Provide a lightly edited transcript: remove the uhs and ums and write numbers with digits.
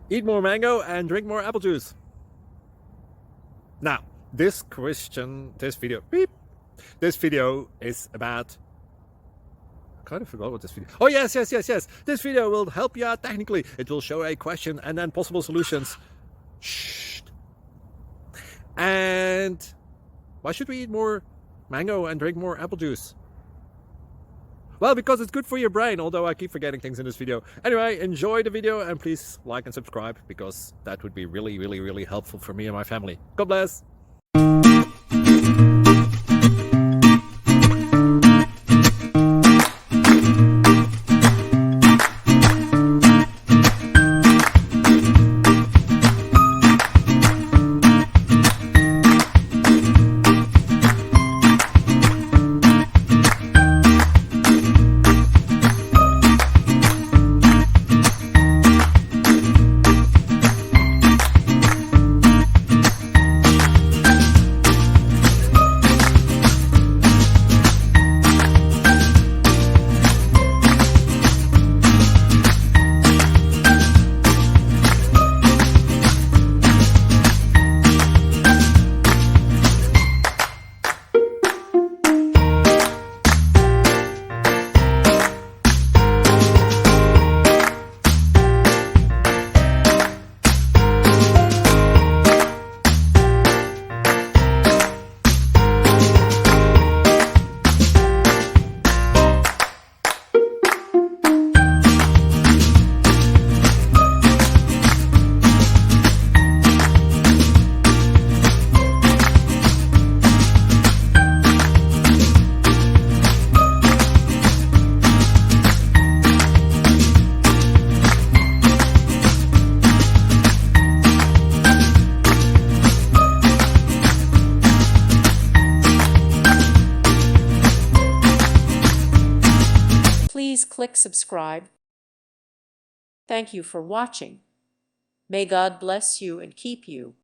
Eat more mango and drink more apple juice. Now, this video is about, I kind of forgot what this video. Oh, yes. This video will help you out technically. It will show a question and then possible solutions. Shh. And why should we eat more mango and drink more apple juice? Well, because it's good for your brain, although I keep forgetting things in this video. Anyway, enjoy the video and please like and subscribe, because that would be really helpful for me and my family. God bless. Please click subscribe. Thank you for watching. May God bless you and keep you.